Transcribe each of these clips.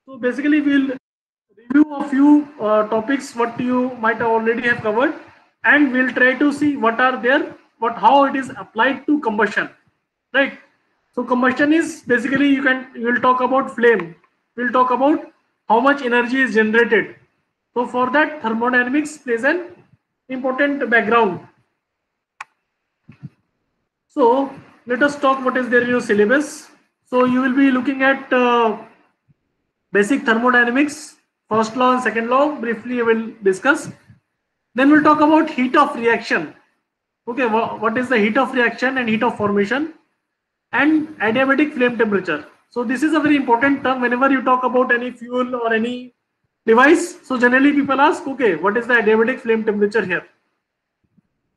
So basically we'll review a few topics what you might already have covered, and we'll try to see what are there, what how it is applied to combustion, right? So combustion is basically you will talk about flame, we'll talk about how much energy is generated. So for that thermodynamics plays an important background. So let us talk what is there in your syllabus. So you will be looking at basic thermodynamics, first law and second law. Briefly, I will discuss. Then we'll talk about heat of reaction. Okay, what is the heat of reaction and heat of formation, and adiabatic flame temperature. So this is a very important term whenever you talk about any fuel or any device. So generally people ask, okay, what is the adiabatic flame temperature here?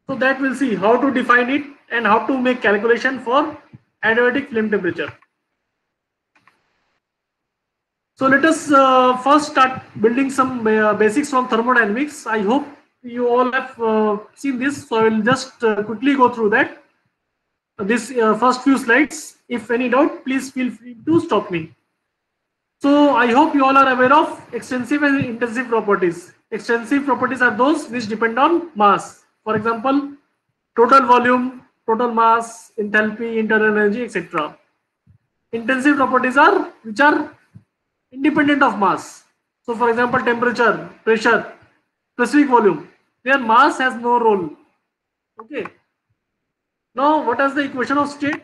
So that we'll see how to define it and how to make calculation for adiabatic flame temperature. So let us first start building some basics from thermodynamics. I hope you all have seen this, so I will just quickly go through that. This first few slides. If any doubt, please feel free to stop me. So I hope you all are aware of extensive and intensive properties. Extensive properties are those which depend on mass. For example, total volume, total mass, enthalpy, internal energy, etc. Intensive properties are which are independent of mass. So for example, temperature, pressure, specific volume, their mass has no role. Okay. Now what is the equation of state?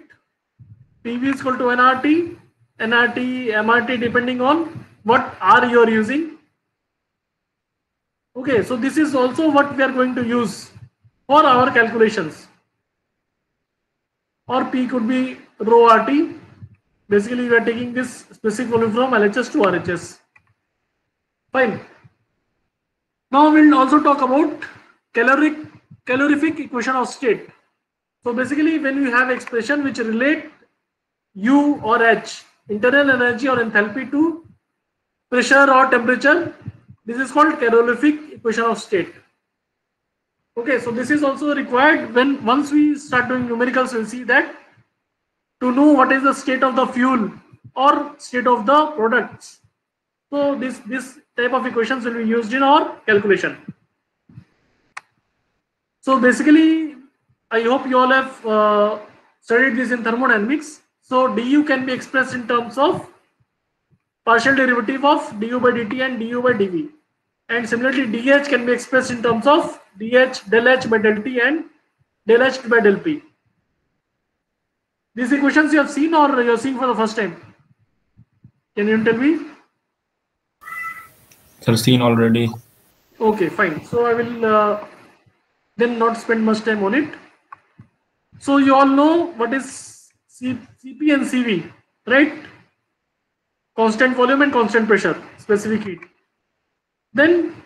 PV is equal to nRT, nRT, MRT depending on what R you are using. Okay, so this is also what we are going to use for our calculations. Or P could be rho RT. Basically, we are taking this specific volume from LHS to RHS. Fine. Now we'll also talk about calorific equation of state. So basically, when you have expression which relate U or H, internal energy or enthalpy, to pressure or temperature, this is called calorific equation of state. Okay, so this is also required when once we start doing numericals, we'll see that to know what is the state of the fuel or state of the products. So this type of equations will be used in our calculation. So basically, I hope you all have studied this in thermodynamics. So du can be expressed in terms of partial derivative of du by dt and du by dv. And similarly, dH can be expressed in terms of dH del H by del T and del H by del P. These equations you have seen or you are seeing for the first time? Can you tell me? Sir, seen already. Okay, fine. So I will then not spend much time on it. So you all know what is Cp and Cv, right? Constant volume and constant pressure, specific heat. Then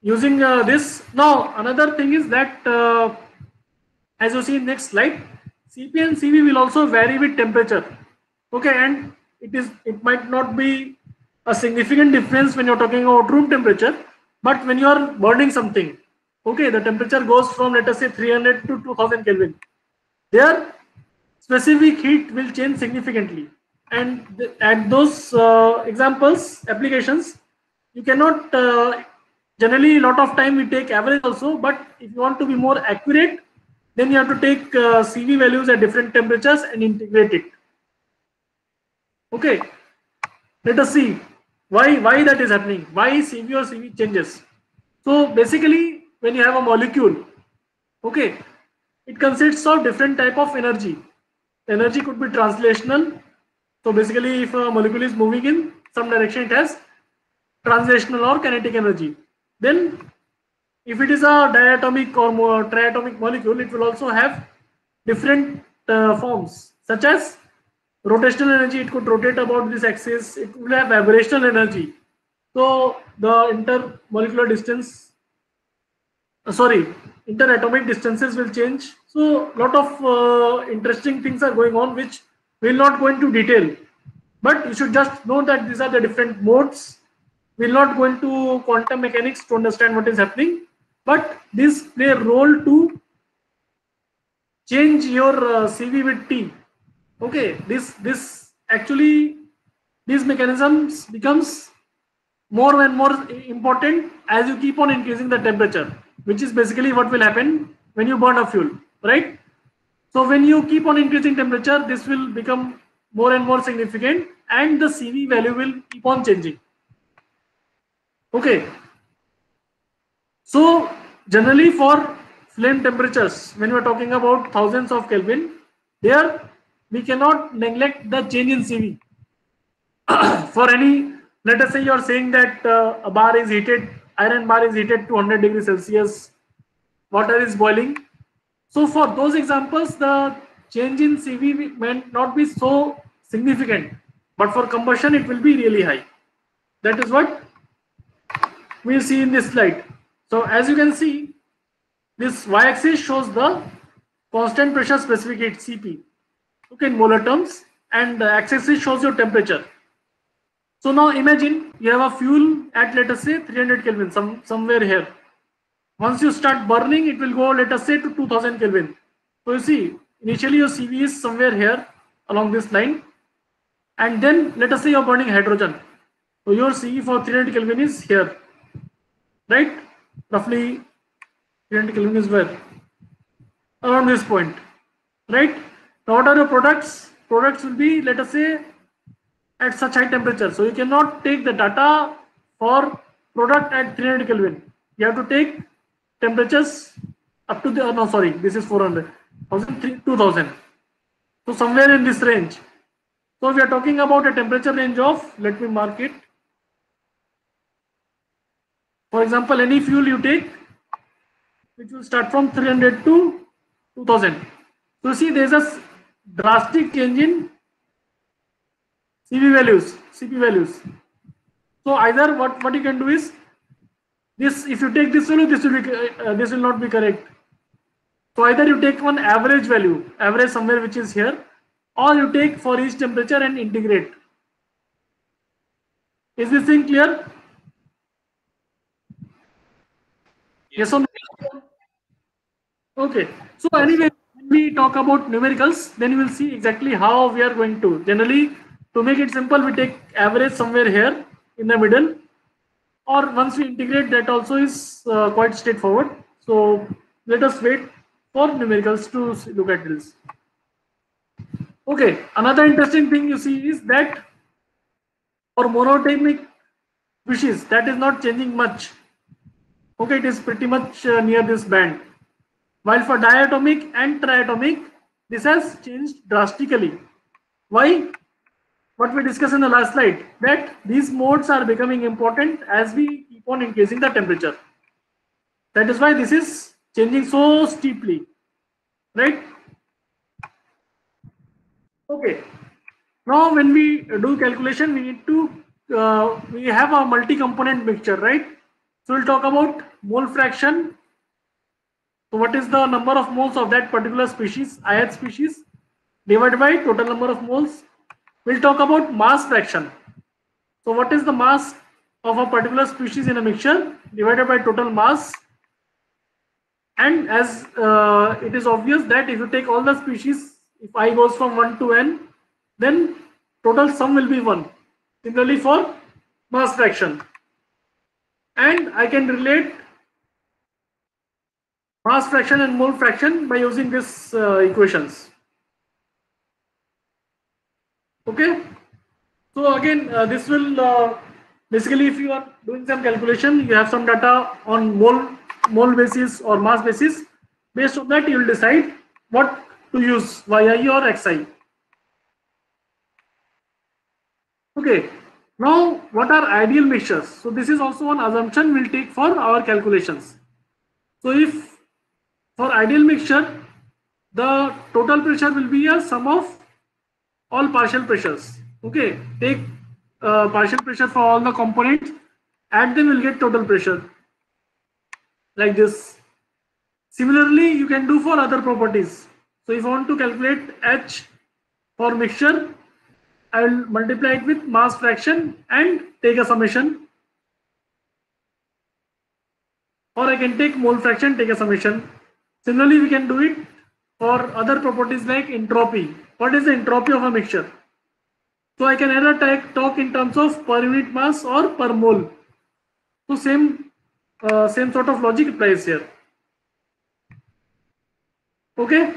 using this, now another thing is that as you see in next slide, Cp and Cv will also vary with temperature. Okay, and it might not be a significant difference when you're talking about room temperature, but when you are burning something, okay, the temperature goes from, let us say, 300 to 2000 Kelvin. Their specific heat will change significantly, and at those examples, applications, you cannot generally a lot of time we take average also, but if you want to be more accurate, then you have to take Cv values at different temperatures and integrate it. Okay, let us see why that is happening. Why Cv or Cv changes? So basically, when you have a molecule, okay, it consists of different type of energy. Energy could be translational. So basically, if a molecule is moving in some direction, it has translational or kinetic energy. Then if it is a diatomic or triatomic molecule, it will also have different forms, such as rotational energy. It could rotate about this axis. It will have vibrational energy. So the intermolecular distance, interatomic distances will change. So lot of interesting things are going on, which we will not go into detail. But you should just know that these are the different modes. We will not go into quantum mechanics to understand what is happening, but these play a role to change your Cv with T. Okay, this actually these mechanisms becomes more and more important as you keep on increasing the temperature, which is basically what will happen when you burn a fuel, right? So when you keep on increasing temperature, this will become more and more significant, and the CV value will keep on changing. Okay. So generally for flame temperatures, when we are talking about thousands of Kelvin, there we cannot neglect the change in CV. For any, let us say you are saying that a bar is heated, iron bar is heated to 100 degrees Celsius, water is boiling. So for those examples, the change in CV may not be so significant, but for combustion it will be really high. That is what we see in this slide. So as you can see, this y-axis shows the constant pressure specific heat CP, okay, in molar terms, and the x-axis shows your temperature. So now imagine you have a fuel at, let us say, 300 Kelvin, somewhere here. Once you start burning, it will go, let us say, to 2000 Kelvin. So you see, initially your CV is somewhere here along this line, and then let us say you're burning hydrogen. So your CV for 300 Kelvin is here, right? Roughly 300 Kelvin is where? Around this point, right? Now what are your products? Products will be, let us say, at such high temperature. So you cannot take the data for product at 300 Kelvin. You have to take temperatures up to the, no sorry, this is 400, 2000. So somewhere in this range. So we are talking about a temperature range of, let me mark it. For example, any fuel you take, which will start from 300 to 2000. So see, there is a drastic change in CV values, CP values. So either what you can do is this: if you take this value, this will not be correct. So either you take one average value, average somewhere which is here, or you take for each temperature and integrate. Is this thing clear? Yes or no? Okay. So anyway, when we talk about numericals, then you will see exactly how we are going to. Generally, to make it simple, we take average somewhere here in the middle, or once we integrate, that also is quite straightforward. So let us wait for numericals to look at this. Okay, another interesting thing you see is that for monotonic species, that is not changing much. Okay, it is pretty much near this band. While for diatomic and triatomic, this has changed drastically. Why? What we discussed in the last slide, that these modes are becoming important as we keep on increasing the temperature. That is why this is changing so steeply, right? Okay. Now when we do calculation, we need to, we have a multi-component mixture, right? So we'll talk about mole fraction. So what is the number of moles of that particular species, ith species, divided by total number of moles. We'll talk about mass fraction. So what is the mass of a particular species in a mixture divided by total mass. And as it is obvious that if you take all the species, if I goes from 1 to n, then total sum will be 1. Similarly for mass fraction. And I can relate mass fraction and mole fraction by using these equations. Okay. So again, this will basically, if you are doing some calculation, you have some data on mole basis or mass basis. Based on that, you will decide what to use, yi or xi. Okay. Now, what are ideal mixtures? So this is also one assumption we'll take for our calculations. So if for ideal mixture, the total pressure will be a sum of all partial pressures. Okay, take partial pressure for all the components, add them, will get total pressure like this. Similarly, you can do for other properties. So if I want to calculate H for mixture, I will multiply it with mass fraction and take a summation. Or I can take mole fraction, take a summation. Similarly, we can do it for other properties like entropy. What is the entropy of a mixture? So I can either talk in terms of per unit mass or per mole. So same sort of logic applies here. Okay.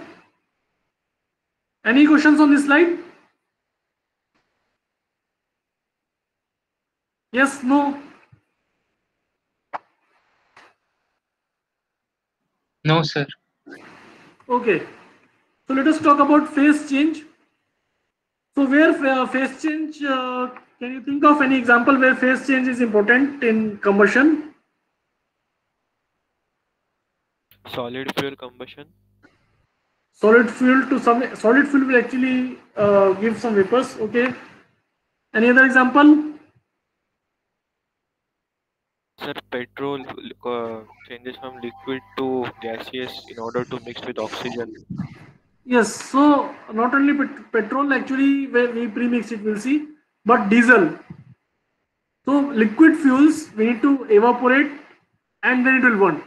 Any questions on this slide? Yes, no? No, sir. Okay. So let us talk about phase change. So where phase change, can you think of any example where phase change is important in combustion? Solid fuel combustion. Solid fuel will actually give some vapors. Okay. Any other example? Sir, petrol changes from liquid to gaseous in order to mix with oxygen. Yes. So not only petrol actually where we premix it, we'll see, but diesel. So liquid fuels we need to evaporate and then it will burn.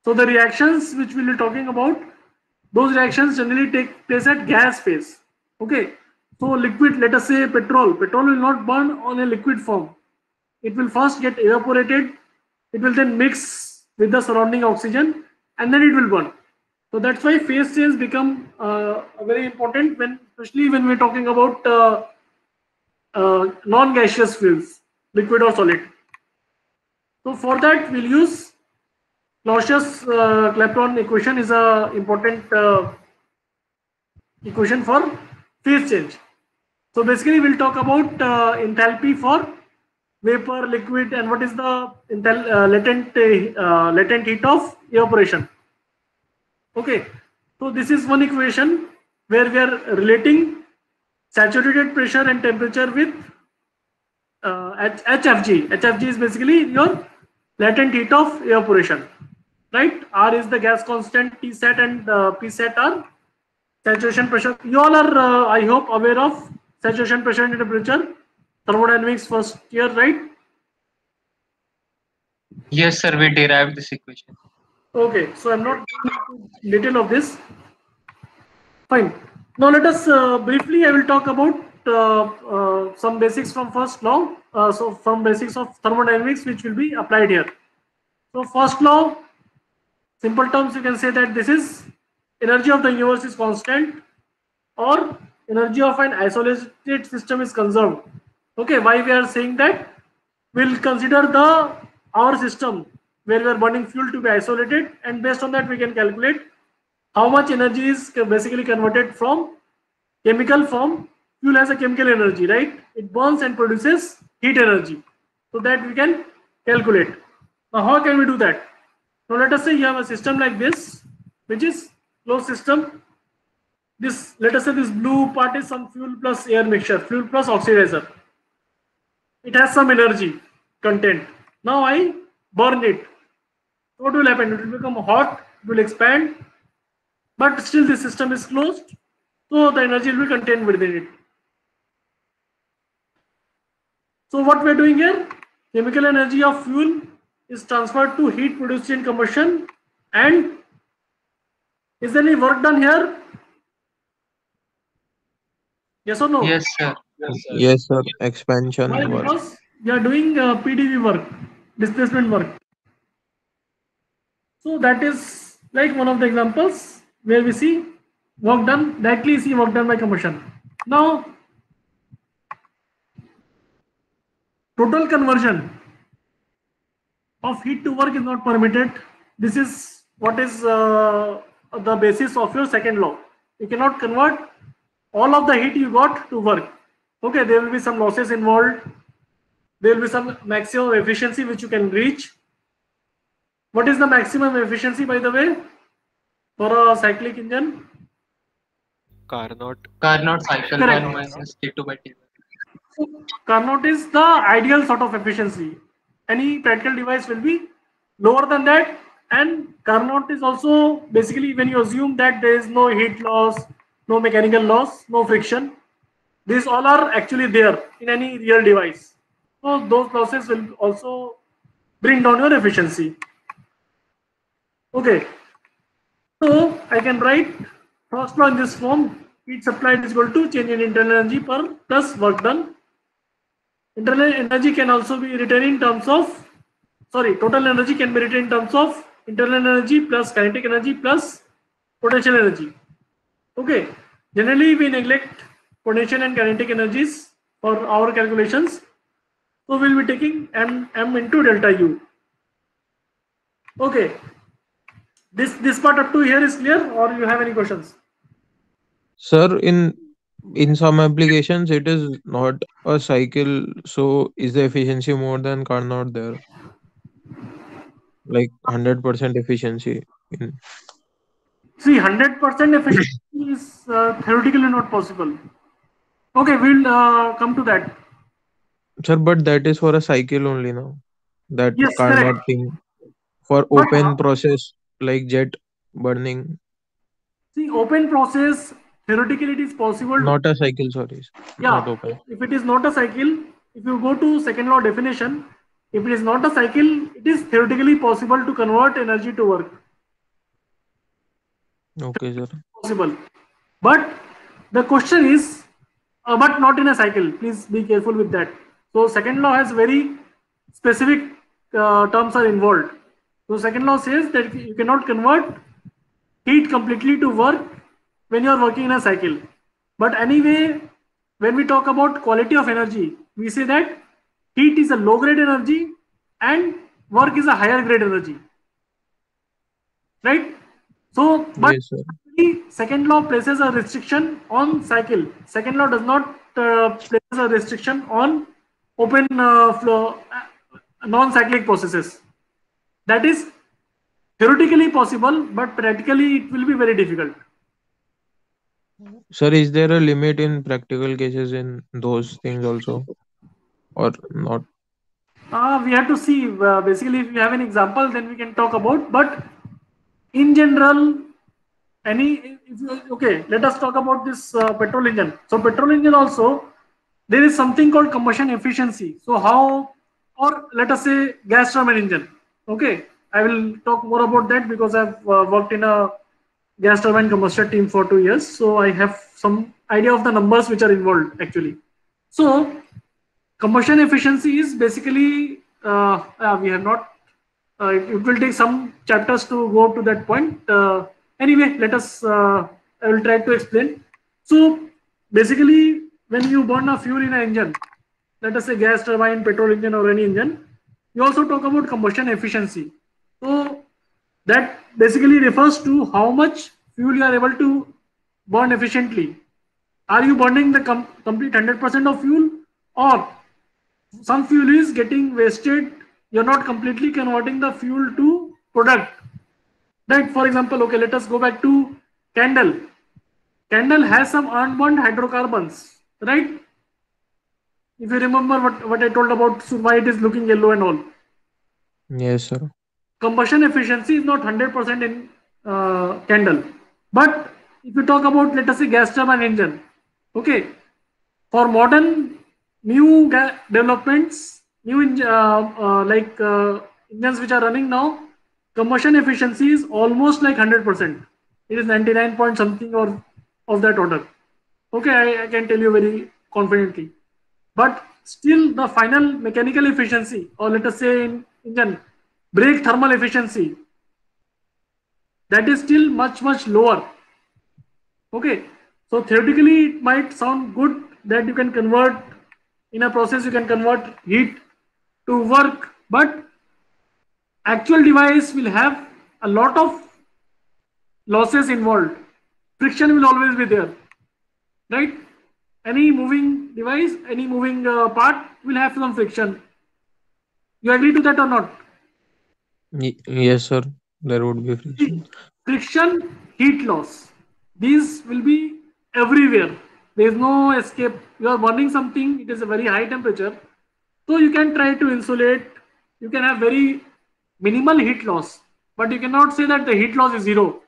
So the reactions which we'll be talking about, those reactions generally take place at gas phase. Okay. So liquid, let us say petrol. Petrol will not burn on a liquid form. It will first get evaporated. It will then mix with the surrounding oxygen and then it will burn. So that's why phase change become very important especially when we're talking about non-gaseous fuels, liquid or solid. So for that we'll use Clausius-Clapeyron equation is a important equation for phase change. So basically we'll talk about enthalpy for vapor, liquid, and what is the latent heat of evaporation. Okay, so this is one equation where we are relating saturated pressure and temperature with HFG. HFG is basically your latent heat of evaporation, right? R is the gas constant, Tsat and Psat are saturation pressure. You all are, I hope, aware of saturation pressure and temperature, thermodynamics first year, right? Yes, sir. We derived this equation. Okay, so I'm not going into detail of this. Fine. Now let us briefly, I will talk about some basics from first law. So from basics of thermodynamics which will be applied here. So first law, simple terms you can say that this is energy of the universe is constant or energy of an isolated system is conserved. Okay, why we are saying that? We'll consider our system where we are burning fuel to be isolated and based on that we can calculate how much energy is basically converted from chemical form. Fuel has a chemical energy, right? It burns and produces heat energy. So that we can calculate. Now how can we do that? Now let us say you have a system like this, which is closed system. This, let us say this blue part is some fuel plus air mixture, fuel plus oxidizer. It has some energy content. Now I burn it. What will happen? It will become hot, it will expand, but still the system is closed, so the energy will be contained within it. So what we are doing here, chemical energy of fuel is transferred to heat produced in combustion. And is there any work done here? Yes or no? Yes, sir. Yes, sir. Why? Expansion work. Because we are doing PDV work, displacement work. So that is like one of the examples where we see work done, directly see work done by combustion. Now, total conversion of heat to work is not permitted. This is what is the basis of your second law. You cannot convert all of the heat you got to work. Okay, there will be some losses involved. There will be some maximum efficiency which you can reach. What is the maximum efficiency, by the way, for a cyclic engine? Carnot. Carnot cycle Correct. 1 minus T2 by T1. So Carnot is the ideal sort of efficiency. Any practical device will be lower than that, and Carnot is also basically when you assume that there is no heat loss, no mechanical loss, no friction. These all are actually there in any real device. So those losses will also bring down your efficiency. Okay. So I can write first law in this form. heat supplied is equal to change in internal energy per plus work done. Internal energy can also be written in terms of, total energy can be written in terms of internal energy plus kinetic energy plus potential energy. Okay, generally we neglect potential and kinetic energies for our calculations. So we'll be taking m into delta U. Okay, this part up to here is clear, or you have any questions? Sir, in some applications it is not a cycle, so is the efficiency more than Carnot there? Like 100% efficiency in. See, 100% efficiency is theoretically not possible. Okay, we'll come to that. Sir, but that is for a cycle only now. That Yes, correct. Carnot thing for But open process like jet burning, see, open process, theoretically it is possible. not a cycle, sorry, not Yeah, open. if it is not a cycle, if you go to second law definition, if it is not a cycle, it is theoretically possible to convert energy to work. Okay, sir. Possible. But the question is, but not in a cycle. Please be careful with that. So second law has very specific terms are involved. So second law says that you cannot convert heat completely to work when you are working in a cycle. But anyway, when we talk about quality of energy, we say that heat is a low grade energy and work is a higher grade energy. Right? So, but Yes, sir. second law places a restriction on cycle. Second law does not place a restriction on open flow non-cyclic processes. That is theoretically possible, but practically it will be very difficult. Sir, is there a limit in practical cases in those things also, or not? We have to see. Basically, if you have an example, then we can talk about. But in general, okay, let us talk about this petrol engine. So petrol engine also, there is something called combustion efficiency. So how, or let us say gas turbine engine. Okay, I will talk more about that because I've worked in a gas turbine combustion team for 2 years. So I have some idea of the numbers which are involved actually. So combustion efficiency is basically, we have not, it will take some chapters to go to that point. Anyway, let us, I will try to explain. So basically, when you burn a fuel in an engine, let us say gas turbine, petrol engine or any engine, you also talk about combustion efficiency. So that basically refers to how much fuel you are able to burn efficiently. Are you burning the complete 100% of fuel, or some fuel is getting wasted? You're not completely converting the fuel to product. Right? For example, okay, let us go back to candle. Candle has some unburned hydrocarbons, right? If you remember what I told about why it is looking yellow and all. Yes, sir. Combustion efficiency is not 100% in candle. But if you talk about, let us say, gas turbine engine, okay, for modern new developments, new engines which are running now, combustion efficiency is almost like 100%. It is 99 point something or of that order. Okay, I can tell you very confidently. But still, the final mechanical efficiency, or let us say in engine, brake thermal efficiency, that is still much lower. Okay, so theoretically it might sound good that you can convert in a process, you can convert heat to work, but actual device will have a lot of losses involved. Friction will always be there, right? Any moving device, any moving part will have some friction. You agree to that or not? Yes, sir. There would be friction. Friction, heat loss. These will be everywhere. There is no escape. You are burning something, it is a very high temperature. So you can try to insulate. You can have very minimal heat loss, but you cannot say that the heat loss is zero.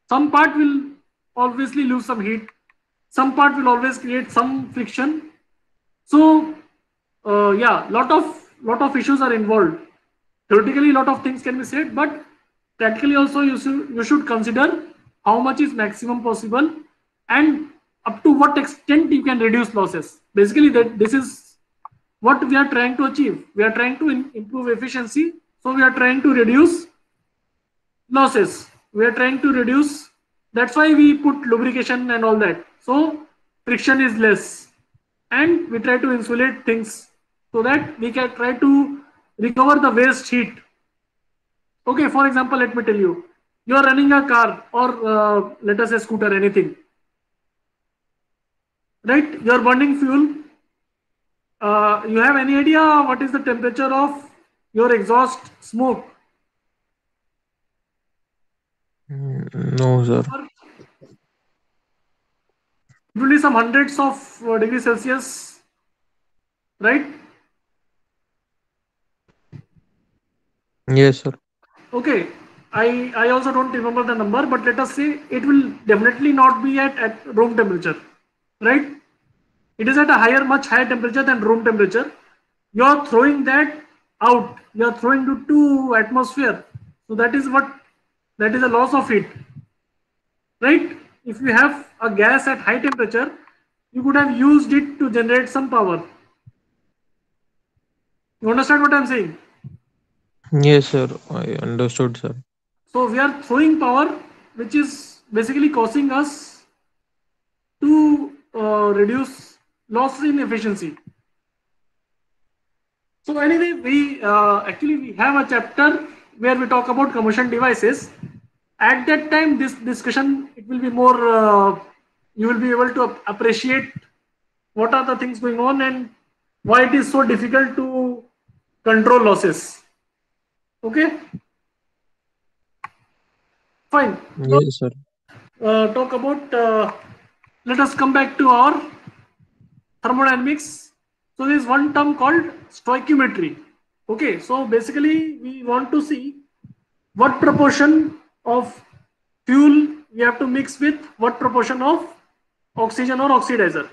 Some part will obviously lose some heat. Some part will always create some friction. So yeah, lot of issues are involved. Theoretically, a lot of things can be said, but practically also you should consider how much is maximum possible, and up to what extent you can reduce losses. Basically, this is what we are trying to achieve. We are trying to improve efficiency, so we are trying to reduce losses. We are trying to reduce. That's why we put lubrication and all that. So friction is less, and we try to insulate things so that we can try to recover the waste heat. Okay, for example, let me tell you, you are running a car or let us say scooter, anything, right? You are burning fuel. You have any idea what is the temperature of your exhaust smoke? No, sir. It will be some hundreds of degrees Celsius, right? Yes, sir. Okay, I also don't remember the number, but let us say it will definitely not be at room temperature, right? It is at a much higher temperature than room temperature. You are throwing that out. You are throwing it to atmosphere. So that is a loss of heat, right? If you have a gas at high temperature, you could have used it to generate some power. You understand what I'm saying? Yes, sir. I understood, sir. So we are throwing power, which is basically causing us to reduce loss in efficiency. So anyway, we have a chapter where we talk about combustion devices. At that time, this discussion, it will be more. You will be able to appreciate what are the things going on and why it is so difficult to control losses. Okay, fine. Now, Yes, sir. talk about. Let us come back to our thermodynamics. So there is one term called stoichiometry. Okay, so basically we want to see what proportion of fuel we have to mix with what proportion of oxygen or oxidizer.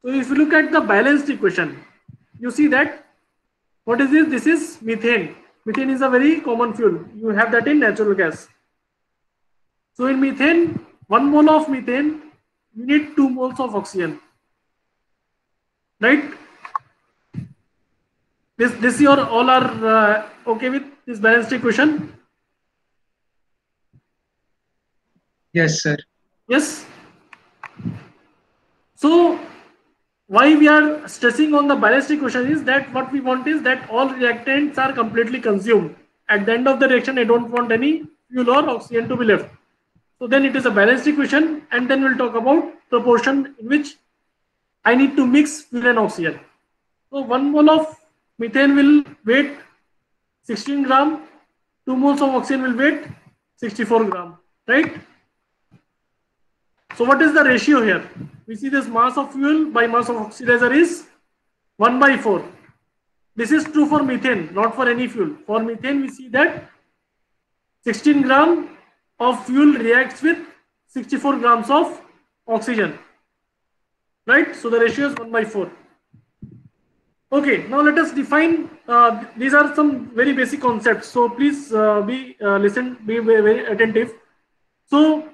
So if you look at the balanced equation, you see that what is this? This is methane. Methane is a very common fuel. You have that in natural gas. So in methane, 1 mole of methane, you need 2 moles of oxygen. Right? This your all are okay with this balanced equation? Yes, sir. Yes. So why we are stressing on the balanced equation is that what we want is that all reactants are completely consumed. At the end of the reaction, I don't want any fuel or oxygen to be left. So then it is a balanced equation, and then we'll talk about proportion in which I need to mix fuel and oxygen. So 1 mole of methane will weight 16 gram, 2 moles of oxygen will weight 64 gram, right? So what is the ratio here? We see this mass of fuel by mass of oxidizer is 1/4. This is true for methane, not for any fuel. For methane, we see that 16 gram of fuel reacts with 64 grams of oxygen, right? So the ratio is 1/4. Okay, now let us define. These are some very basic concepts. So please be very attentive. So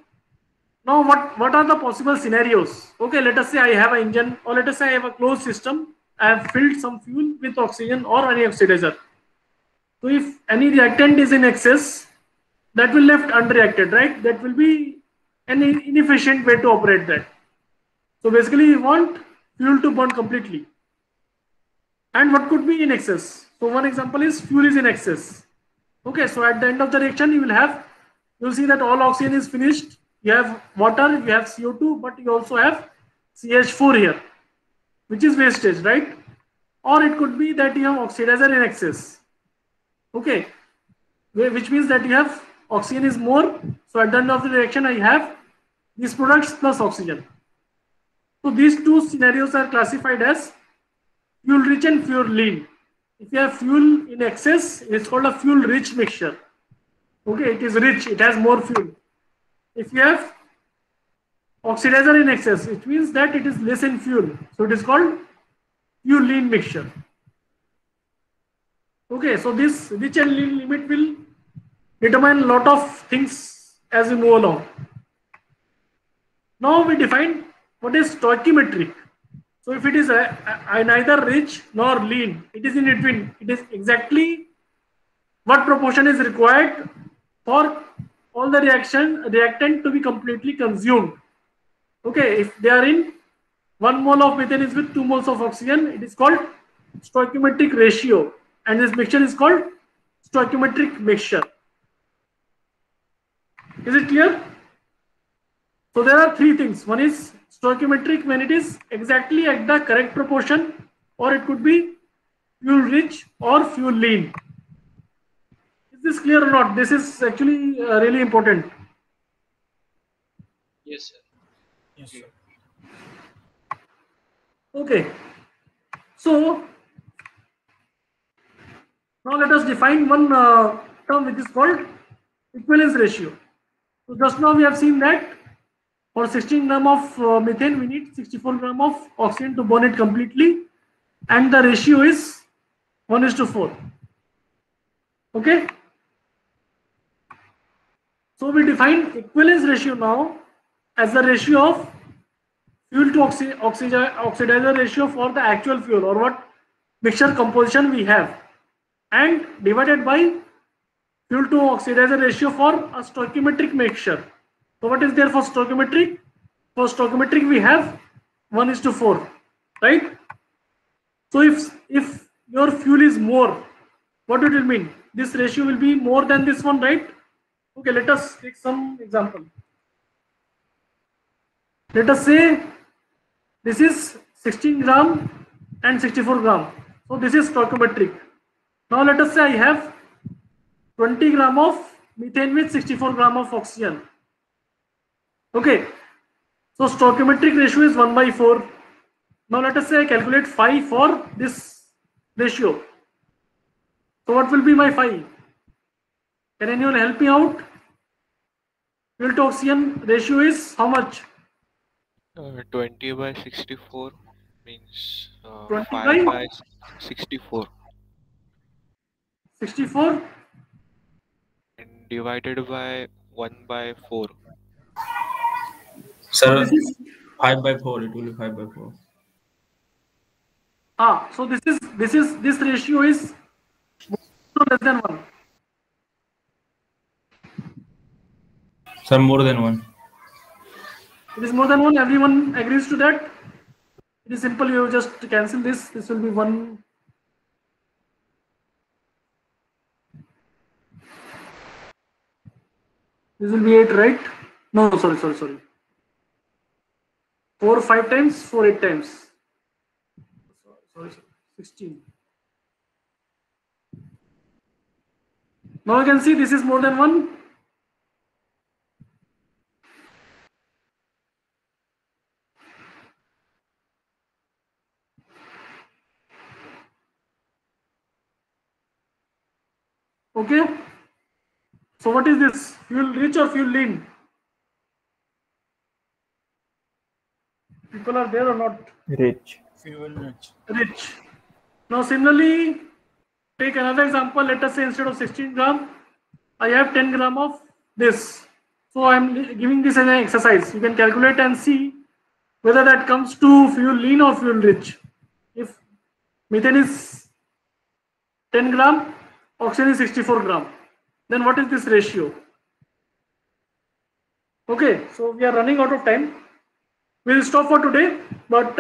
now what are the possible scenarios? Okay, let us say I have an engine, or let us say I have a closed system. I have filled some fuel with oxygen or any oxidizer. So if any reactant is in excess, that will left unreacted, right? That will be an inefficient way to operate that. So basically we want fuel to burn completely. And what could be in excess? So one example is fuel is in excess. Okay, so at the end of the reaction, you will see that all oxygen is finished. You have water, you have CO2, but you also have CH4 here, which is wastage, right? Or it could be that you have oxidizer in excess. Okay, which means that you have oxygen is more. So at the end of the reaction, I have these products plus oxygen. So these two scenarios are classified as fuel rich and fuel lean. If you have fuel in excess, it's called a fuel rich mixture. Okay, it is rich, it has more fuel. If you have oxidizer in excess, it means that it is less in fuel. So it is called fuel lean mixture. Okay, so this rich and lean limit will determine a lot of things as we move along. Now we define what is stoichiometric? So if it is neither rich nor lean, it is in between. It is exactly what proportion is required for all the reactant to be completely consumed. Okay, if they are in 1 mole of methane is with 2 moles of oxygen, it is called stoichiometric ratio, and this mixture is called stoichiometric mixture. Is it clear? So there are three things. One is stoichiometric when it is exactly at the correct proportion, or it could be fuel rich or fuel lean. Is this clear or not? This is actually really important. Yes, sir. Yes, sir. Okay. So now let us define one term which is called equivalence ratio. So just now we have seen that for 16 gram of methane we need 64 gram of oxygen to burn it completely, and the ratio is 1:4. Okay. So we define equivalence ratio now as the ratio of fuel to oxidizer ratio for the actual fuel, or what mixture composition we have, and divided by fuel to oxidizer ratio for a stoichiometric mixture. So what is there for stoichiometric? For stoichiometric we have 1:4, right? So if your fuel is more, what it will mean? This ratio will be more than this one, right? Okay, let us take some example. Let us say this is 16 gram and 64 gram. So this is stoichiometric. Now let us say I have 20 gram of methane with 64 gram of oxygen. Okay. So stoichiometric ratio is 1/4. Now let us say I calculate phi for this ratio. So what will be my phi? Can anyone help me out? Fuel to oxygen ratio is how much? 20 by 64 means 20 5 by by 64 64. and divided by 1 by 4. So Sir, this is 5 by 4. It will be 5 by 4. so this ratio is less than 1. Sir, more than 1. It is more than 1. Everyone agrees to that. It is simple. You just cancel this. This will be 1. This will be 8, right? No, sorry. 4 5 times, 4 8 times. Sorry. 16. Now you can see this is more than 1. Okay. So what is this? Fuel rich or fuel lean? People are there or not? Rich. Fuel rich. Rich. Now similarly, take another example. Let us say instead of 16 gram, I have 10 gram of this. So I am giving this as an exercise. You can calculate and see whether that comes to fuel lean or fuel rich. If methane is 10 gram, oxygen is 64 gram, then what is this ratio? Okay, so we are running out of time. We'll stop for today, but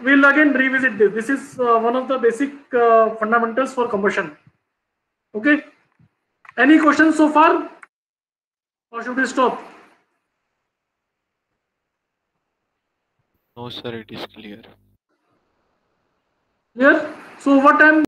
we'll again revisit this. This is one of the basic fundamentals for combustion. Okay, any questions so far, or should we stop? No, sir, it is clear. Clear? So what I'm